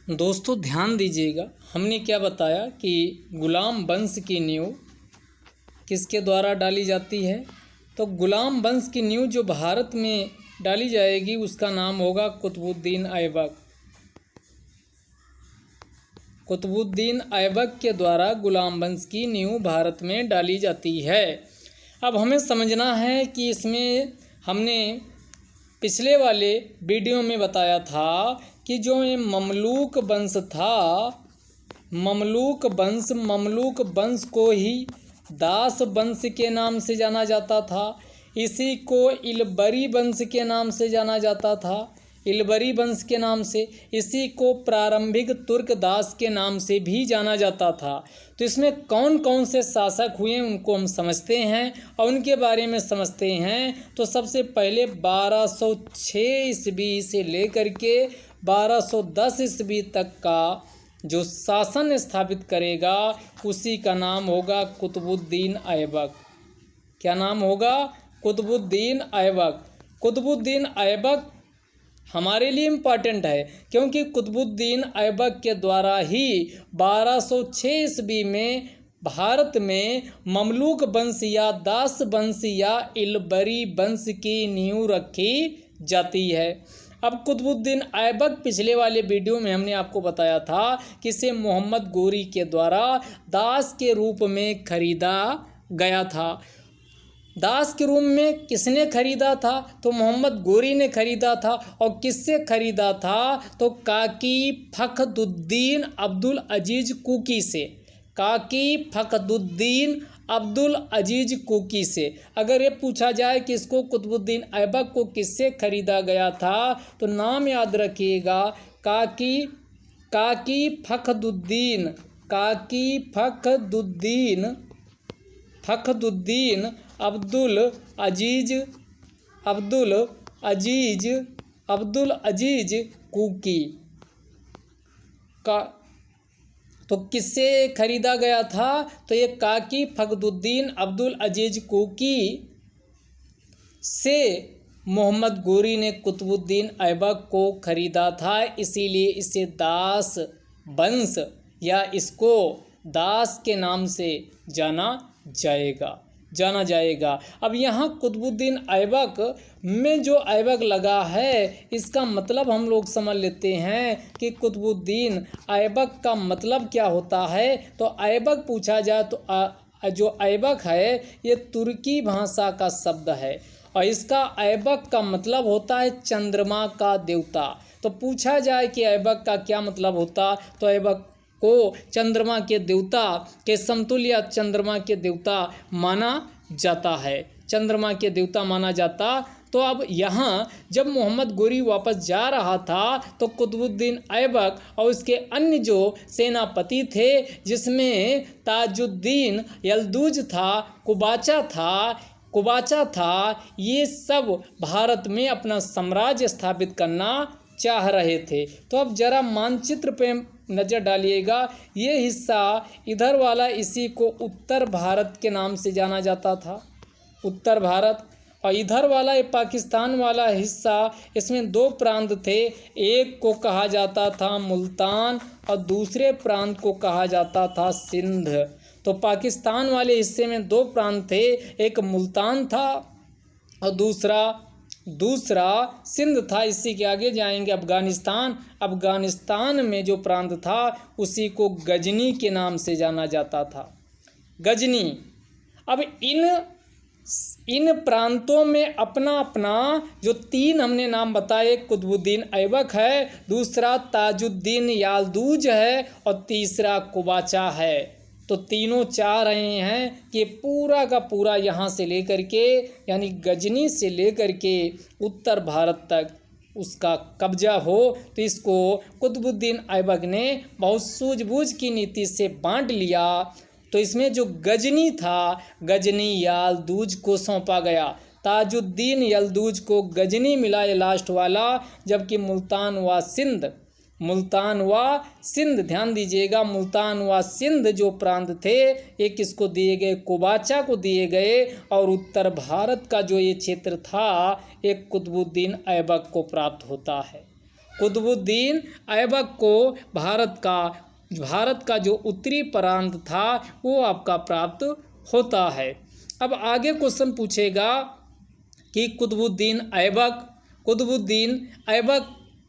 दोस्तों ध्यान दीजिएगा, हमने क्या बताया कि गुलाम वंश की नींव किसके द्वारा डाली जाती है। तो गुलाम वंश की नींव जो भारत में डाली जाएगी उसका नाम होगा कुतुबुद्दीन ऐबक। कुतुबुद्दीन ऐबक के द्वारा गुलाम वंश की नींव भारत में डाली जाती है। अब हमें समझना है कि इसमें हमने पिछले वाले वीडियो में बताया था कि जो ये ममलूक वंश था, ममलूक वंश को ही दास वंश के नाम से जाना जाता था। इसी को इलबरी वंश के नाम से जाना जाता था, इलबरी वंश के नाम से। इसी को प्रारंभिक तुर्क दास के नाम से भी जाना जाता था। तो इसमें कौन कौन से शासक हुए उनको हम समझते हैं और उनके बारे में समझते हैं। तो सबसे पहले 1206 ईस्वी से लेकर के 1210 ईस्वी तक का जो शासन स्थापित करेगा उसी का नाम होगा कुतुबुद्दीन ऐबक। क्या नाम होगा? कुतुबुद्दीन ऐबक। कुतुबुद्दीन ऐबक हमारे लिए इम्पॉर्टेंट है क्योंकि कुतुबुद्दीन ऐबक के द्वारा ही 1206 ईस्वी में भारत में ममलूक वंश या दास वंश या इलबरी वंश की नींव रखी जाती है। अब कुतुबुद्दीन ऐबक पिछले वाले वीडियो में हमने आपको बताया था कि इसे मोहम्मद गोरी के द्वारा दास के रूप में खरीदा गया था। दास के रूप में किसने खरीदा था? तो मोहम्मद गोरी ने खरीदा था। और किससे खरीदा था? तो काकी फखरुद्दीन अब्दुल अजीज कुकी से। काकी फखरुद्दीन अब्दुल अजीज कुकी से। अगर ये पूछा जाए कि इसको कुतुबुद्दीन ऐबक को किससे खरीदा गया था तो नाम याद रखिएगा, काकी फखरुद्दीन अब्दुल अजीज कुकी का। तो किससे खरीदा गया था? तो ये काकी फखरुद्दीन अब्दुल अजीज कुकी से मोहम्मद गोरी ने कुतुबुद्दीन ऐबक को खरीदा था। इसीलिए इसे दास वंश या इसको दास के नाम से जाना जाएगा। अब यहाँ कुतुबुद्दीन ऐबक में जो ऐबक लगा है इसका मतलब हम लोग समझ लेते हैं कि कुतुबुद्दीन ऐबक का मतलब क्या होता है। तो ऐबक पूछा जाए तो जो ऐबक है ये तुर्की भाषा का शब्द है और इसका ऐबक का मतलब होता है चंद्रमा का देवता। तो पूछा जाए कि ऐबक का क्या मतलब होता तो ऐबक को चंद्रमा के देवता के समतुल्य चंद्रमा के देवता माना जाता है, चंद्रमा के देवता माना जाता। तो अब यहाँ जब मोहम्मद गोरी वापस जा रहा था तो कुतुबुद्दीन ऐबक और उसके अन्य जो सेनापति थे जिसमें ताजुद्दीन यल्दूज था, कुबाचा था, ये सब भारत में अपना साम्राज्य स्थापित करना चाह रहे थे। तो अब जरा मानचित्र पे नज़र डालिएगा, ये हिस्सा इधर वाला इसी को उत्तर भारत के नाम से जाना जाता था, उत्तर भारत। और इधर वाला ये पाकिस्तान वाला हिस्सा, इसमें दो प्रांत थे, एक को कहा जाता था मुल्तान और दूसरे प्रांत को कहा जाता था सिंध। तो पाकिस्तान वाले हिस्से में दो प्रांत थे, एक मुल्तान था और दूसरा सिंध था। इसी के आगे जाएंगे अफ़गानिस्तान में जो प्रांत था उसी को गजनी के नाम से जाना जाता था, गजनी। अब इन प्रांतों में अपना अपना जो तीन हमने नाम बताए, कुतुबुद्दीन ऐबक है, दूसरा ताजुद्दीन याल्दूज है और तीसरा कुबाचा है। तो तीनों चाह रहे हैं कि पूरा का पूरा यहाँ से लेकर के यानी गजनी से लेकर के उत्तर भारत तक उसका कब्जा हो। तो इसको कुतुबुद्दीन ऐबक ने बहुत सूझबूझ की नीति से बांट लिया। तो इसमें जो गजनी था, गजनी याल्दूज को सौंपा गया, ताजुद्दीन यल्दूज को गजनी मिला ये लास्ट वाला, जबकि मुल्तान व सिंध ध्यान दीजिएगा, मुल्तान व सिंध जो प्रांत थे ये किसको दिए गए? कुबाचा को दिए गए। और उत्तर भारत का जो ये क्षेत्र था एक कुतुबुद्दीन ऐबक को प्राप्त होता है। कुतुबुद्दीन ऐबक को भारत का जो उत्तरी प्रांत था वो आपका प्राप्त होता है। अब आगे क्वेश्चन पूछेगा कि कुतुबुद्दीन ऐबक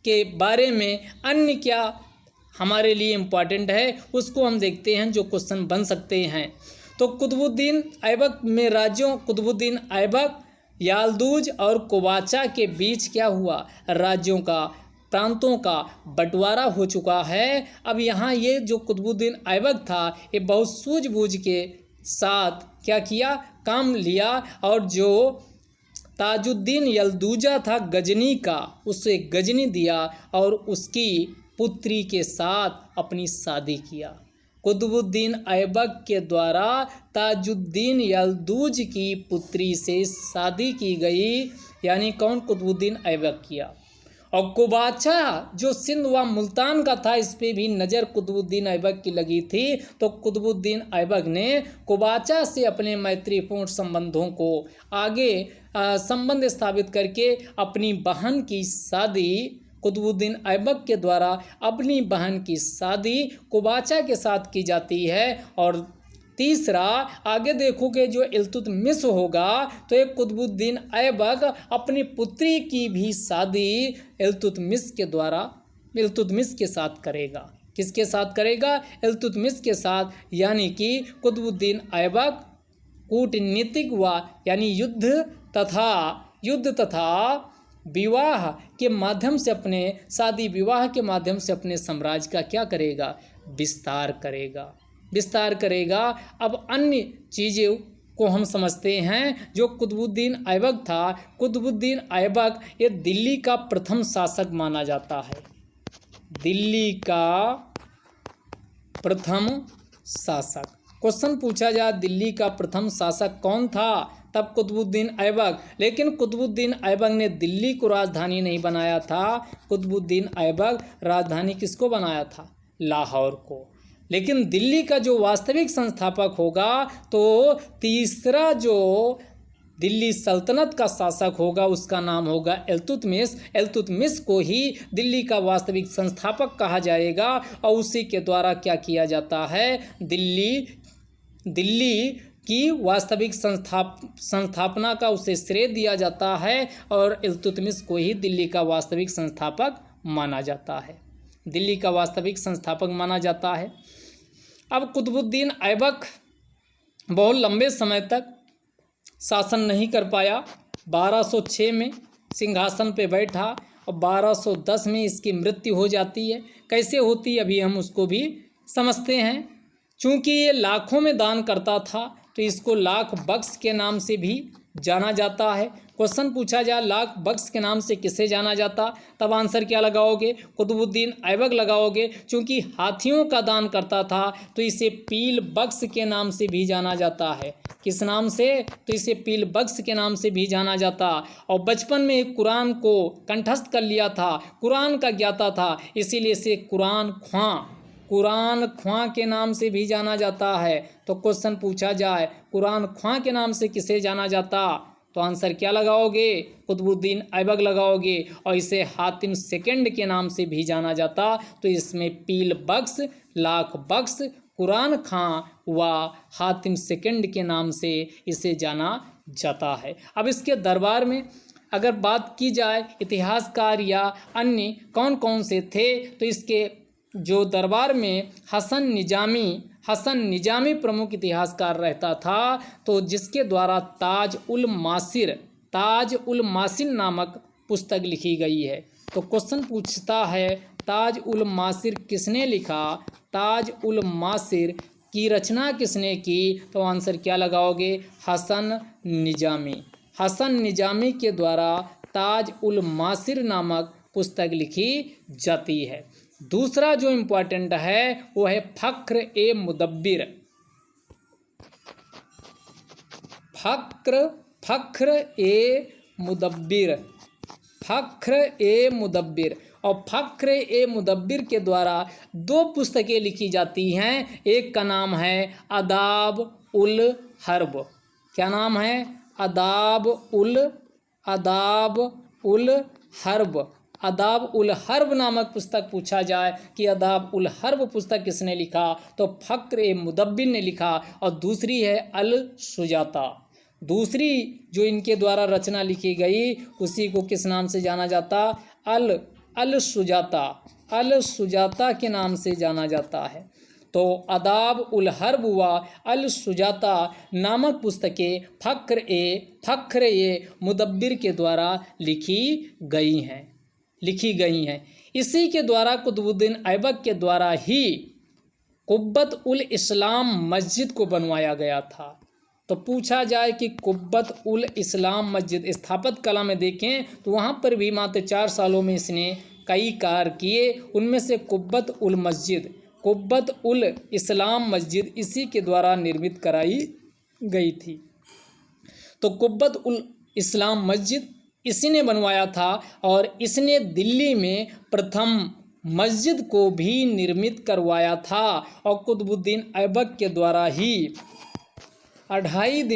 के बारे में अन्य क्या हमारे लिए इम्पॉर्टेंट है, उसको हम देखते हैं जो क्वेश्चन बन सकते हैं। तो कुतुबुद्दीन ऐबक में राज्यों कुतुबुद्दीन ऐबक, याल्दूज और कोवाचा के बीच क्या हुआ, राज्यों का, प्रांतों का बंटवारा हो चुका है। अब यहाँ ये जो कुतुबुद्दीन ऐबक था ये बहुत सूझबूझ के साथ क्या किया, काम लिया, और जो ताजुद्दीन यल्दूजा था गजनी का, उसे गजनी दिया और उसकी पुत्री के साथ अपनी शादी किया। कुतुबुद्दीन ऐबक के द्वारा ताजुद्दीन यल्दूज की पुत्री से शादी की गई, यानी कौन, कुतुबुद्दीन ऐबक किया। और कोवाचा जो सिंध व मुल्तान का था, इस पे भी नज़र कुतुबुद्दीन ऐबक की लगी थी। तो कुतुबुद्दीन ऐबक ने कोवाचा से अपने मैत्रीपूर्ण संबंधों को आगे संबंध स्थापित करके अपनी बहन की शादी, कुतुबुद्दीन ऐबक के द्वारा अपनी बहन की शादी कोवाचा के साथ की जाती है। और तीसरा आगे देखोगे जो इल्तुतमिश होगा तो एक कुतुबुद्दीन ऐबक अपनी पुत्री की भी शादी इल्तुतमिश के साथ करेगा। किसके साथ करेगा, इल्तुतमिश के साथ, यानी कि कुतुबुद्दीन ऐबक कूटनीतिक व यानी युद्ध तथा विवाह के माध्यम से अपने शादी विवाह के माध्यम से अपने साम्राज्य का क्या करेगा, विस्तार करेगा। अब अन्य चीज़ों को हम समझते हैं। जो कुतुबुद्दीन ऐबक था, कुतुबुद्दीन ऐबक ये दिल्ली का प्रथम शासक माना जाता है। दिल्ली का प्रथम शासक, क्वेश्चन पूछा जाए दिल्ली का प्रथम शासक कौन था, तब कुतुबुद्दीन ऐबक। लेकिन कुतुबुद्दीन ऐबक ने दिल्ली को राजधानी नहीं बनाया था। कुतुबुद्दीन ऐबक राजधानी किसको बनाया था, लाहौर को। लेकिन दिल्ली का जो वास्तविक संस्थापक होगा तो तीसरा जो दिल्ली सल्तनत का शासक होगा उसका नाम होगा इल्तुतमिश। इल्तुतमिश को ही दिल्ली का वास्तविक संस्थापक कहा जाएगा और उसी के द्वारा क्या किया जाता है, दिल्ली की वास्तविक संस्थापना का उसे श्रेय दिया जाता है और इल्तुतमिश को ही दिल्ली का वास्तविक संस्थापक माना जाता है। दिल्ली का वास्तविक संस्थापक माना जाता है। अब कुतुबुद्दीन ऐबक बहुत लंबे समय तक शासन नहीं कर पाया। 1206 में सिंहासन पे बैठा और 1210 में इसकी मृत्यु हो जाती है। कैसे होती है अभी हम उसको भी समझते हैं। चूँकि ये लाखों में दान करता था तो इसको लाख बख्श के नाम से भी जाना जाता है। क्वेश्चन पूछा जाए लाख बख्श के नाम से किसे जाना जाता, तब आंसर क्या लगाओगे, कुतुबुद्दीन ऐबक लगाओगे। चूँकि हाथियों का दान करता था तो इसे पील बख्श के नाम से भी जाना जाता है। किस नाम से, तो इसे पील बख्श के नाम से भी जाना जाता। और बचपन में कुरान को कंठस्थ कर लिया था, कुरान का ज्ञाता था, इसीलिए इसे कुरान ख्वां के नाम से भी जाना जाता है। तो क्वेश्चन पूछा जाए कुरान ख्वां के नाम से किसे जाना जाता, तो आंसर क्या लगाओगे, कुतुबुद्दीन ऐबक लगाओगे। और इसे हातिम सेकंड के नाम से भी जाना जाता। तो इसमें पील बख्श, लाख बख्श, कुरान खां व हातिम सेकंड के नाम से इसे जाना जाता है। अब इसके दरबार में अगर बात की जाए इतिहासकार या अन्य कौन कौन से थे, तो इसके जो दरबार में हसन निजामी प्रमुख इतिहासकार रहता था। तो जिसके द्वारा ताज उल मासिर नामक पुस्तक लिखी गई है। तो क्वेश्चन पूछता है ताज उल मासिर किसने लिखा, ताज उल मासिर की रचना किसने की, तो आंसर क्या लगाओगे, हसन निजामी के द्वारा ताज उल मासिर नामक पुस्तक लिखी जाती है। दूसरा जो इम्पोर्टेंट है वो है फख्र ए मुदब्बिर। और फख्र ए मुदब्बिर के द्वारा दो पुस्तकें लिखी जाती हैं। एक का नाम है आदाब उल हर्ब। क्या नाम है, आदाब उल हर्ब। अदाब उल हर्ब नामक पुस्तक पूछा जाए कि अदाब उल हर्ब पुस्तक किसने लिखा, तो फ़क्र मुदब्बिर ने लिखा। और दूसरी है अल सुजाता। दूसरी जो इनके द्वारा रचना लिखी गई उसी को किस नाम से जाना जाता, अल सुजाता, अल सुजाता के नाम से जाना जाता है। तो अदाब उल हर्ब व अल सुजाता नामक पुस्तकें फ़क्र मुदब्बिर के द्वारा लिखी गई हैं। इसी के द्वारा कुतुबुद्दीन ऐबक के द्वारा ही कुब्बत उल इस्लाम मस्जिद को बनवाया गया था। तो पूछा जाए कि कुब्बत उल इस्लाम मस्जिद स्थापत कला में देखें तो वहाँ पर भी मात्र 4 सालों में इसने कई कार्य किए। उनमें से कुब्बत उल इस्लाम मस्जिद इसी के द्वारा निर्मित कराई गई थी। तो कुब्बत उल इस्लाम मस्जिद इसी ने बनवाया था और इसने दिल्ली में प्रथम मस्जिद को भी निर्मित करवाया था। और कुतुबुद्दीन ऐबक के द्वारा ही 2.5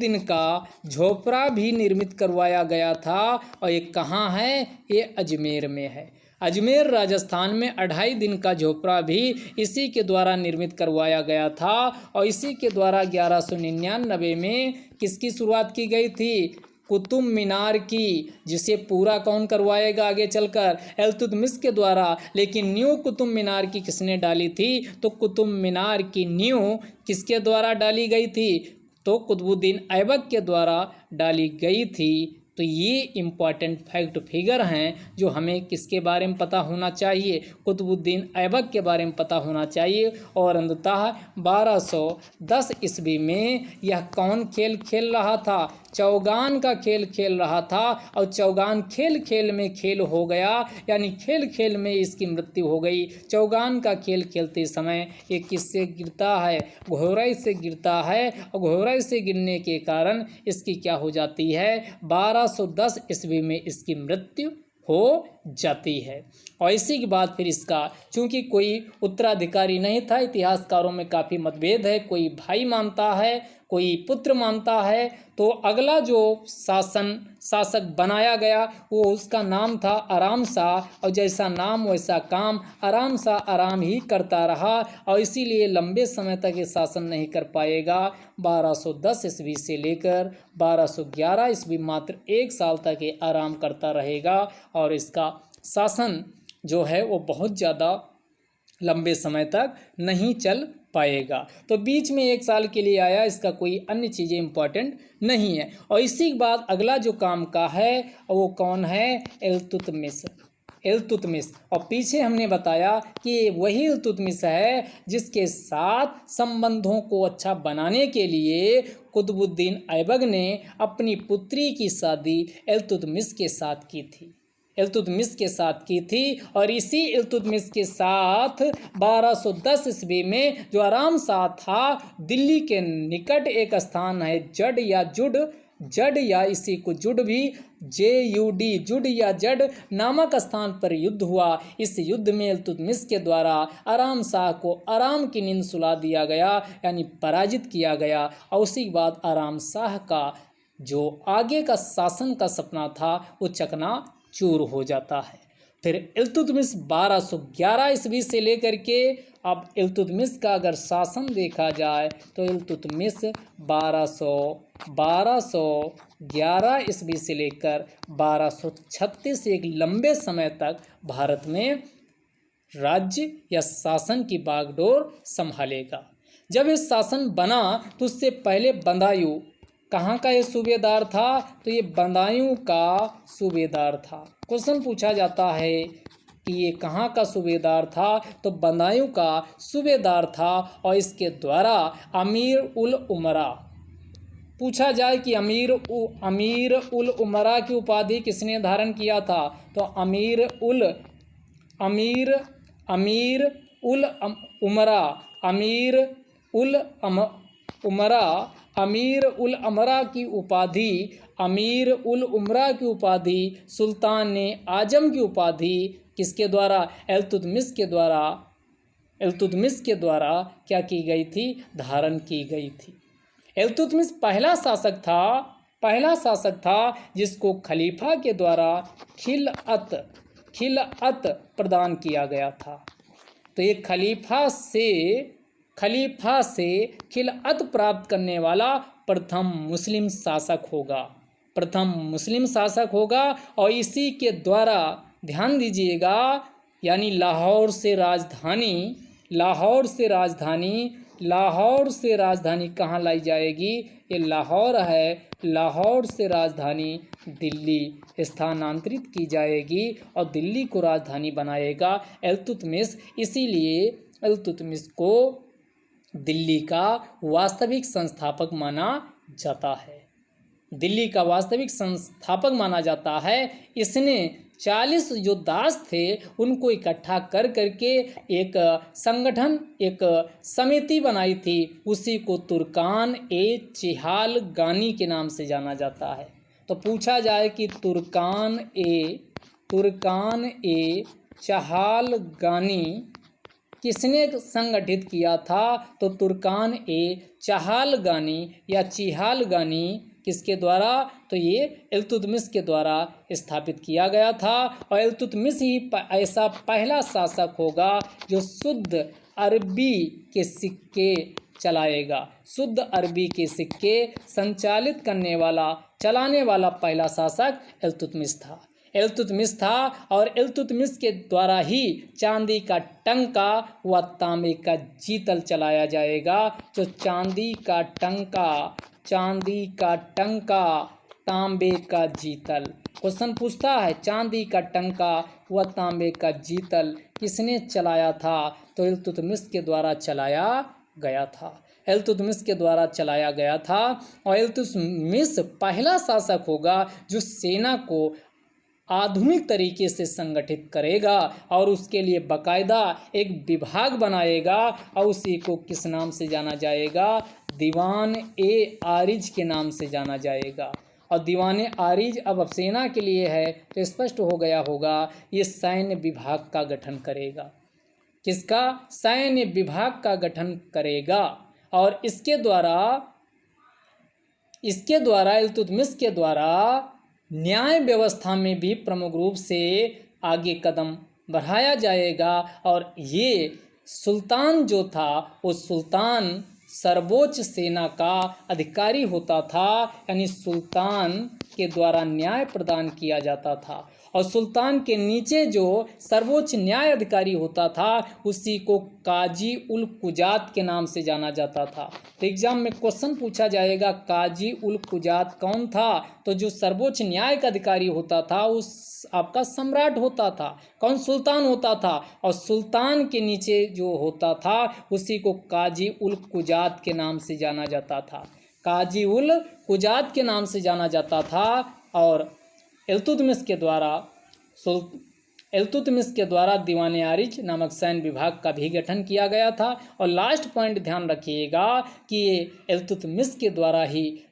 दिन का झोपड़ा भी निर्मित करवाया गया था। और ये कहाँ है, ये अजमेर में है। अजमेर राजस्थान में 2.5 दिन का झोपड़ा भी इसी के द्वारा निर्मित करवाया गया था। और इसी के द्वारा 1199 में किसकी शुरुआत की गई थी, कुतुब मीनार की, जिसे पूरा कौन करवाएगा आगे चलकर, इल्तुतमिश के द्वारा। लेकिन न्यू कुतुब मीनार की किसने डाली थी, तो कुतुब मीनार की न्यू किसके द्वारा डाली गई थी, तो कुतुबुद्दीन ऐबक के द्वारा डाली गई थी। तो ये इम्पॉर्टेंट फैक्ट फिगर हैं जो हमें किसके बारे में पता होना चाहिए, कुतुबुद्दीन ऐबक के बारे में पता होना चाहिए। और अंततः 1210 ईस्वी में यह कौन खेल खेल रहा था, चौगान का खेल खेल रहा था। और चौगान खेल में खेल हो गया, यानी खेल में इसकी मृत्यु हो गई। चौगान का खेल खेलते समय ये किससे गिरता है, घोड़े से गिरता है। और घोड़े से गिरने के कारण इसकी क्या हो जाती है, 1210 ईस्वी में इसकी मृत्यु हो जाती है। और इसी के बाद फिर इसका, चूंकि कोई उत्तराधिकारी नहीं था, इतिहासकारों में काफ़ी मतभेद है, कोई भाई मानता है, कोई पुत्र मानता है। तो अगला जो शासक बनाया गया वो उसका नाम था आराम शाह। और जैसा नाम वैसा काम, आराम शाह आराम ही करता रहा और इसीलिए लंबे समय तक ये शासन नहीं कर पाएगा। 1210 ईस्वी से लेकर 1211 ईस्वी मात्र 1 साल तक ये आराम करता रहेगा और इसका शासन जो है वो बहुत ज़्यादा लंबे समय तक नहीं चल पाएगा। तो बीच में 1 साल के लिए आया, इसका कोई अन्य चीज़ें इम्पोर्टेंट नहीं है। और इसी के बाद अगला जो काम का है वो कौन है, इल्तुतमिश। और पीछे हमने बताया कि वही इल्तुतमिश है जिसके साथ संबंधों को अच्छा बनाने के लिए कुतुबुद्दीन ऐबक ने अपनी पुत्री की शादी इल्तुतमिश के साथ की थी। और इसी इल्तुतमिश के साथ 1210 ईस्वी में जो आराम शाह था, दिल्ली के निकट एक स्थान है जड या इसी को जुड भी जुड या जड नामक स्थान पर युद्ध हुआ। इस युद्ध में इल्तुतमिश के द्वारा आराम शाह को आराम की नींद सुला दिया गया, यानी पराजित किया गया। और उसी के बाद आराम शाह का जो आगे का शासन का सपना था वो चकनाचूर हो जाता है। फिर इल्तुतमिश 1211 ईस्वी से लेकर के, अब इल्तुतमिश का अगर शासन देखा जाए तो इल्तुतमिश 1211 ईस्वी से लेकर 1236 एक लंबे समय तक भारत में राज्य या शासन की बागडोर संभालेगा। जब ये शासन बना तो उससे पहले बदायूं कहाँ का ये सूबेदार था, तो ये बदायूं का सूबेदार था। क्वेश्चन पूछा जाता है कि ये कहाँ का सूबेदार था, तो बदायूं का सूबेदार था। और इसके द्वारा अमीर उल उमरा, पूछा जाए कि अमीर उल उमरा की उपाधि किसने धारण किया था, तो अमीर उल उमरा की उपाधि सुल्तान आजम की उपाधि किसके द्वारा, इल्तुतमिश के द्वारा क्या की गई थी, धारण की गई थी। इल्तुतमिश पहला शासक था पहला शासक था जिसको खलीफा के द्वारा खिलअत प्रदान किया गया था। तो ये खलीफा से खिलअत प्राप्त करने वाला प्रथम मुस्लिम शासक होगा और इसी के द्वारा, ध्यान दीजिएगा, यानी लाहौर से राजधानी कहाँ लाई जाएगी? ये लाहौर है, लाहौर से राजधानी दिल्ली स्थानांतरित की जाएगी और दिल्ली को राजधानी बनाएगा इल्तुतमिश। इसीलिए इल्तुतमिश को दिल्ली का वास्तविक संस्थापक माना जाता है। दिल्ली का वास्तविक संस्थापक माना जाता है। इसने 40 जो दास थे उनको इकट्ठा कर करके एक संगठन, एक समिति बनाई थी। उसी को तुर्कान-ए-चेहालगानी के नाम से जाना जाता है। तो पूछा जाए कि तुर्कान-ए-चेहालगानी किसने संगठित किया था? तो तुर्कान-ए-चेहालगानी या चेहालगानी किसके द्वारा? तो ये इल्तुतमिश के द्वारा स्थापित किया गया था। और इल्तुतमिश ही ऐसा पहला शासक होगा जो शुद्ध अरबी के सिक्के चलाएगा। शुद्ध अरबी के सिक्के संचालित चलाने वाला पहला शासक इल्तुतमिश था। और इल्तुतमिश के द्वारा ही चांदी का टंका व तांबे का जीतल चलाया जाएगा। तो चांदी का टंका तांबे का जीतल। क्वेश्चन पूछता है चांदी का टंका व तांबे का जीतल किसने चलाया था? तो इल्तुतमिश के द्वारा चलाया गया था। और इल्तुतमिश पहला शासक होगा जो सेना को आधुनिक तरीके से संगठित करेगा और उसके लिए बाकायदा एक विभाग बनाएगा और उसी को किस नाम से जाना जाएगा? दीवान-ए-आरिज के नाम से जाना जाएगा। और दीवान-ए-आरिज अब सेना के लिए है तो स्पष्ट हो गया होगा, ये सैन्य विभाग का गठन करेगा। किसका? सैन्य विभाग का गठन करेगा। और इसके द्वारा इल्तुतमिश के द्वारा न्याय व्यवस्था में भी प्रमुख रूप से आगे कदम बढ़ाया जाएगा। और ये सुल्तान जो था वो सुल्तान सर्वोच्च सेना का अधिकारी होता था, यानी सुल्तान के द्वारा न्याय प्रदान किया जाता था। और सुल्तान के नीचे जो सर्वोच्च न्याय अधिकारी होता था उसी को काजी उल कुजात के नाम से जाना जाता था। तो एग्जाम में क्वेश्चन पूछा जाएगा काजी उल कुजात कौन था? तो जो सर्वोच्च न्याय का अधिकारी होता था उस आपका सम्राट होता था। कौन? सुल्तान होता था। और सुल्तान के नीचे जो होता था उसी को काजी उल कुजात के नाम से जाना जाता था। काजी उल कुजात के नाम से जाना जाता था। और इल्तुतमिश के द्वारा दीवान-ए-आरिज नामक सैन्य विभाग का भी गठन किया गया था। और लास्ट पॉइंट ध्यान रखिएगा कि ये इल्तुतमिश के द्वारा ही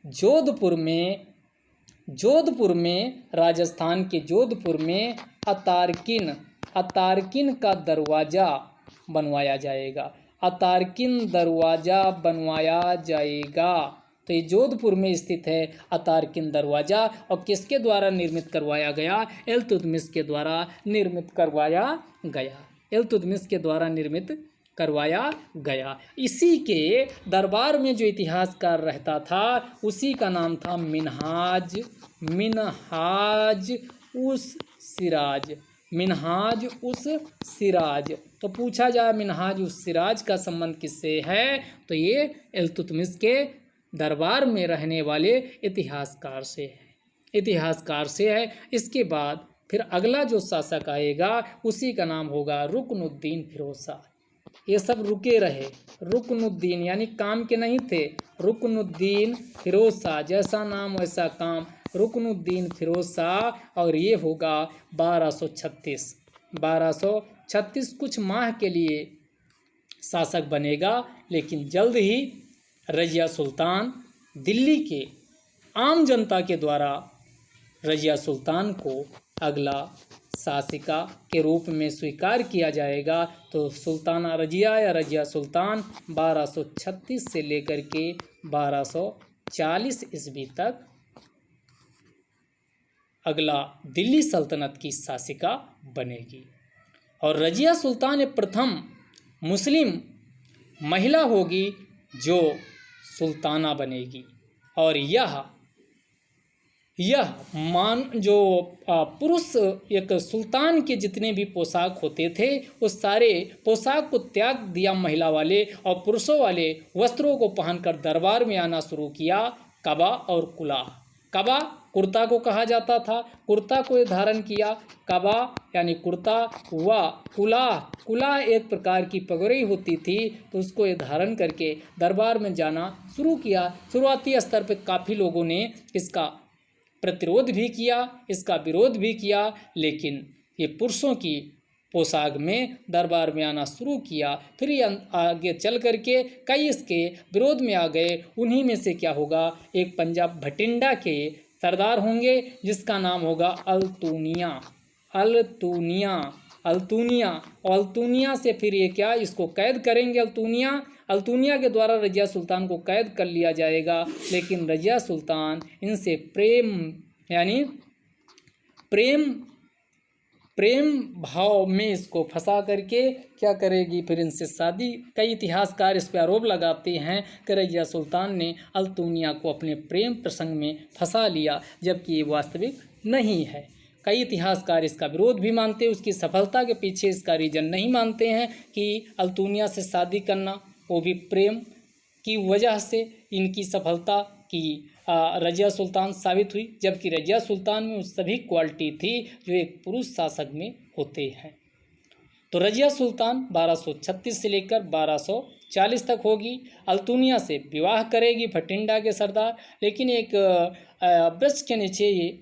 जोधपुर में राजस्थान के जोधपुर में अतारकिन का दरवाज़ा बनवाया जाएगा। तो ये जोधपुर में स्थित है अतारकिन दरवाज़ा। और किसके द्वारा निर्मित करवाया गया? इल्तुतमिश के द्वारा निर्मित करवाया गया। इसी के दरबार में जो इतिहासकार रहता था उसी का नाम था मिन्हाज उस सिराज। तो पूछा जाए मिन्हाज उस सिराज का संबंध किससे है? तो ये इल्तुतमिश के दरबार में रहने वाले इतिहासकार से है। इसके बाद फिर अगला जो शासक आएगा उसी का नाम होगा रुकनुद्दीन फिरोज शाह। ये सब रुके रहे, रुकनुद्दीन यानी काम के नहीं थे। रुकनुद्दीन फिरोज शाह, जैसा नाम वैसा काम, रुकनुद्दीन फिरोज शाह। और ये होगा 1236 कुछ माह के लिए शासक बनेगा। लेकिन जल्द ही रजिया सुल्तान, दिल्ली के आम जनता के द्वारा रजिया सुल्तान को अगला शासिका के रूप में स्वीकार किया जाएगा। तो सुल्ताना रजिया या रजिया सुल्तान 1236 से लेकर के 1240 ईस्वी तक अगला दिल्ली सल्तनत की शासिका बनेगी। और रजिया सुल्तान ये प्रथम मुस्लिम महिला होगी जो सुल्ताना बनेगी। और यह जो पुरुष एक सुल्तान के जितने भी पोशाक होते थे उस सारे पोशाक को त्याग दिया महिला वाले, और पुरुषों वाले वस्त्रों को पहनकर दरबार में आना शुरू किया। कबा और कुलाह, कबा कुर्ता को कहा जाता था, कुर्ता को ये धारण किया, कबा यानी कुर्ता, व कुलाह एक प्रकार की पगड़ी होती थी, तो उसको ये धारण करके दरबार में जाना शुरू किया। शुरुआती स्तर पर काफ़ी लोगों ने इसका प्रतिरोध भी किया, इसका विरोध भी किया, लेकिन ये पुरुषों की पोशाक में दरबार में आना शुरू किया। फिर ये आगे चल करके कई इसके विरोध में आ गए। उन्हीं में से क्या होगा, एक पंजाब भटिंडा के सरदार होंगे जिसका नाम होगा अल्तूनिया से फिर ये क्या, इसको कैद करेंगे। अल्तूनिया के द्वारा रजिया सुल्तान को कैद कर लिया जाएगा, लेकिन रजिया सुल्तान इनसे प्रेम भाव में इसको फंसा करके क्या करेगी, फिर इनसे शादी। कई इतिहासकार इस पर आरोप लगाते हैं कि रजिया सुल्तान ने अल्तूनिया को अपने प्रेम प्रसंग में फंसा लिया, जबकि ये वास्तविक नहीं है। कई इतिहासकार इसका विरोध भी मानते हैं, उसकी सफलता के पीछे इसका रीजन नहीं मानते हैं कि अल्तूनिया से शादी करना, वो भी प्रेम की वजह से इनकी सफलता की रजिया सुल्तान साबित हुई, जबकि रजिया सुल्तान में उस सभी क्वालिटी थी जो एक पुरुष शासक में होते हैं। तो रजिया सुल्तान 1236 से लेकर 1240 तक होगी। अल्तूनिया से विवाह करेगी भटिंडा के सरदार, लेकिन एक वृक्ष के नीचे ये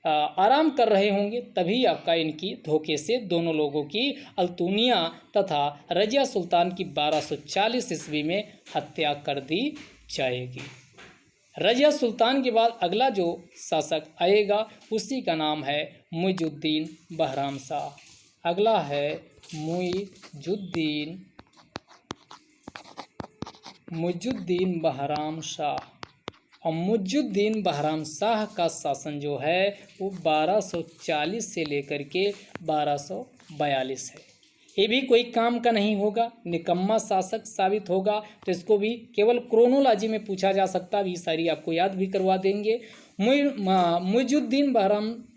आराम कर रहे होंगे, तभी आपका इनकी धोखे से दोनों लोगों की, अल्तूनिया तथा रजिया सुल्तान की 1240 ईस्वी में हत्या कर दी जाएगी। रजिया सुल्तान के बाद अगला जो शासक आएगा उसी का नाम है मुइजुद्दीन बहराम शाह। अगला है मुइजुद्दीन बहराम शाह। और मुइजुद्दीन बहराम शाह का शासन जो है वो 1240 से लेकर के 1242 है। ये भी कोई काम का नहीं होगा, निकम्मा शासक साबित होगा, तो इसको भी केवल क्रोनोलॉजी में पूछा जा सकता, भी सारी आपको याद भी करवा देंगे। मुइजुद्दीन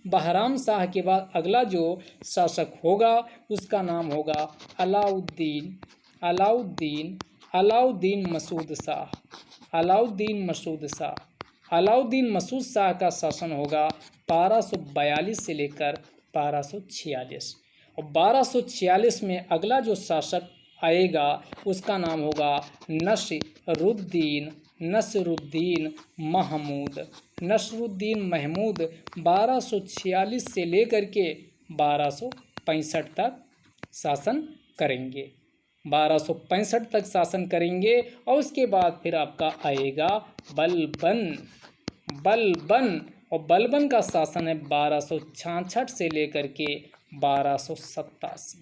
बहराम शाह के बाद अगला जो शासक होगा उसका नाम होगा अलाउद्दीन मसूद शाह। अलाउद्दीन मसूद शाह का शासन होगा 1242 से लेकर 1246। और 1246 में अगला जो शासक आएगा उसका नाम होगा नसरुद्दीन महमूद 1246 से लेकर के 1265 तक शासन करेंगे। 1265 तक शासन करेंगे। और उसके बाद फिर आपका आएगा बलबन और बलबन का शासन है 1266 से लेकर के 1287।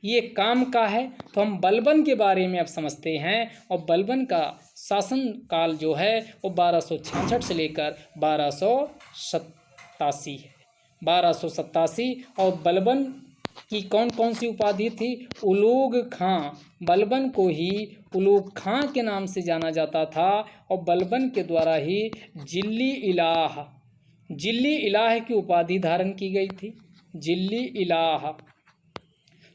ये काम का है, तो हम बलबन के बारे में अब समझते हैं। और बलबन का शासन काल जो है वो 1266 से लेकर 1287 है। 1287 और बलबन की कौन कौन सी उपाधि थी? उलूग खां। बलबन को ही उलूग खां के नाम से जाना जाता था। और बलबन के द्वारा ही जिल्ली इलाह की उपाधि धारण की गई थी। जिल्ली इलाह।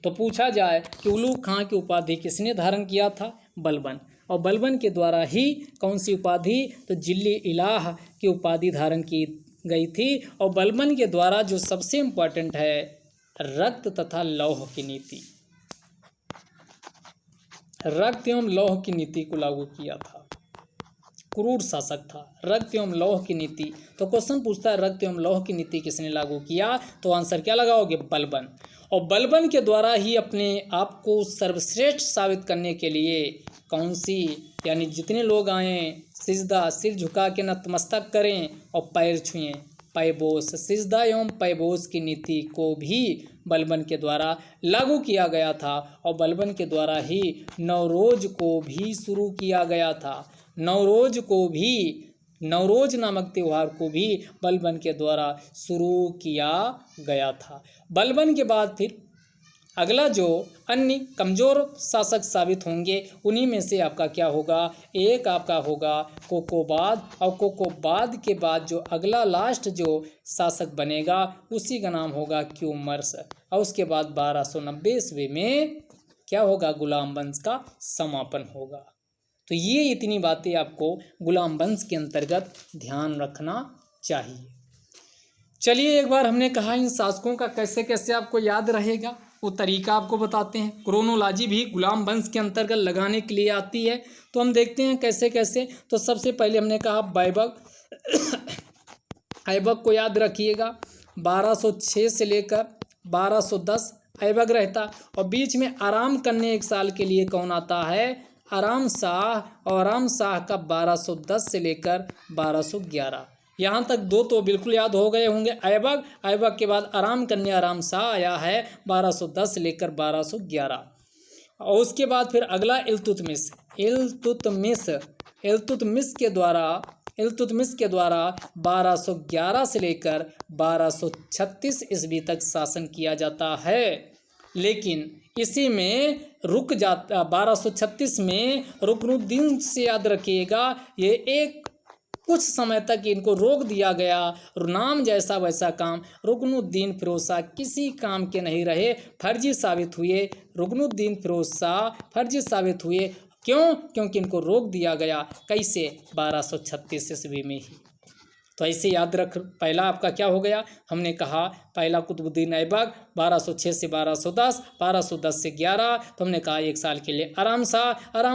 तो पूछा जाए कि उलूग खां की उपाधि किसने धारण किया था? बलबन। और बलबन के द्वारा ही कौन सी उपाधि? तो जिल्ली इलाह की उपाधि धारण की गई थी। और बलबन के द्वारा जो सबसे इम्पोर्टेंट है, रक्त तथा लौह की नीति, रक्त एवं लौह की नीति को लागू किया था। क्रूर शासक था, रक्त एवं लौह की नीति। तो क्वेश्चन पूछता है रक्त एवं लौह की नीति किसने लागू किया? तो आंसर क्या लगाओगे? बलबन। और बलबन के द्वारा ही अपने आप को सर्वश्रेष्ठ साबित करने के लिए कौन सी, यानी जितने लोग आए सिजदा, सिर झुका के नतमस्तक करें और पैर छुएं, पैबोस, सिजदा एवं पैबोस की नीति को भी बलबन के द्वारा लागू किया गया था। और बलबन के द्वारा ही नवरोज को भी शुरू किया गया था। नवरोज को भी नवरोज नामक त्यौहार को भी बलबन के द्वारा शुरू किया गया था। बलबन के बाद फिर अगला जो अन्य कमज़ोर शासक साबित होंगे उन्हीं में से आपका क्या होगा, एक आपका होगा कोकोबाद, और कोकोबाद के बाद जो अगला लास्ट जो शासक बनेगा उसी का नाम होगा क्यूमर्स, और उसके बाद 1290 ईस्वी में क्या होगा, गुलाम वंश का समापन होगा। तो ये इतनी बातें आपको गुलाम वंश के अंतर्गत ध्यान रखना चाहिए। चलिए एक बार हमने कहा इन शासकों का कैसे कैसे आपको याद रहेगा वो तरीका आपको बताते हैं। क्रोनोलॉजी भी गुलाम वंश के अंतर्गत लगाने के लिए आती है, तो हम देखते हैं कैसे कैसे। तो सबसे पहले हमने कहा बैबक ऐबक को याद रखिएगा, 1206 से लेकर 1210 ऐबक रहता, और बीच में आराम करने एक साल के लिए कौन आता है, आराम शाह, और आराम शाह का 1210 से लेकर 1211। यहाँ तक दो तो बिल्कुल याद हो गए होंगे, ऐबक, ऐबक के बाद आराम करने आराम शाह आया है 1210 से लेकर 1211, और उसके बाद फिर अगला इल्तुतमिश, इल्तुतमिश के द्वारा 1211 से लेकर 1236 ईस्वी तक शासन किया जाता है। लेकिन इसी में रुक जाता, 1236 में रुकनुद्दीन से याद रखिएगा, ये एक कुछ समय तक इनको रोक दिया गया। नाम जैसा वैसा काम, रुकनुद्दीन फिरोज शाह किसी काम के नहीं रहे, फर्जी साबित हुए। रुकनुद्दीन फिरोज शाह फर्जी साबित हुए, क्यों? क्योंकि इनको रोक दिया गया। कैसे? 1236 ईस्वी में ही। तो ऐसे याद रख, पहला आपका क्या हो गया, हमने कहा पहला कुतुबुद्दीन ऐबक 1206 से 1210, 1210 से 11, तो हमने कहा एक साल के लिए आराम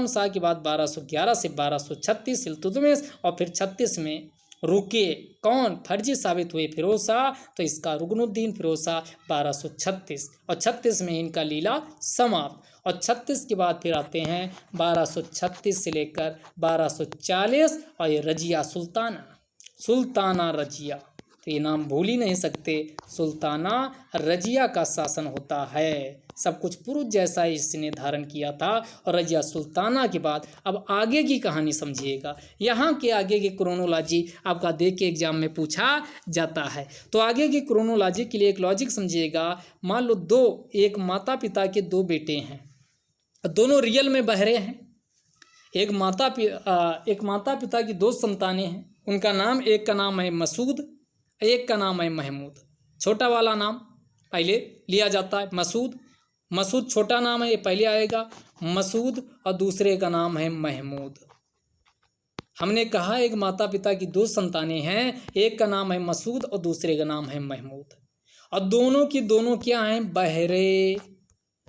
शाह के बाद 1211 से 1236 इल्तुतमिश, और फिर 36 में रुके कौन, फर्जी साबित हुए फिरोज शाह, तो इसका रुकनुद्दीन फिरोज शाह 1236, और 36 में इनका लीला समाप्त। और 36 के बाद फिर आते हैं 1236 से लेकर 1240, और ये रजिया सुल्ताना रजिया, तो ये नाम भूल ही नहीं सकते, सुल्ताना रजिया का शासन होता है। सब कुछ पुरुष जैसा इसने धारण किया था। और रजिया सुल्ताना के बाद अब आगे की कहानी समझिएगा, यहाँ के आगे की क्रोनोलॉजी आपका देख के एग्जाम में पूछा जाता है। तो आगे की क्रोनोलॉजी के लिए एक लॉजिक समझिएगा। मान लो एक माता पिता के दो बेटे हैं, दोनों रियल में बहरे हैं। एक माता पिता की दो संतानें हैं, उनका नाम, एक का नाम है मसूद, एक का नाम है महमूद। छोटा वाला नाम पहले लिया जाता है, मसूद छोटा नाम है, ये पहले आएगा मसूद, और दूसरे का नाम है महमूद। हमने कहा एक माता पिता की दो संतानें हैं, एक का नाम है मसूद और दूसरे का नाम है महमूद, और दोनों की दोनों क्या हैं, बहरे।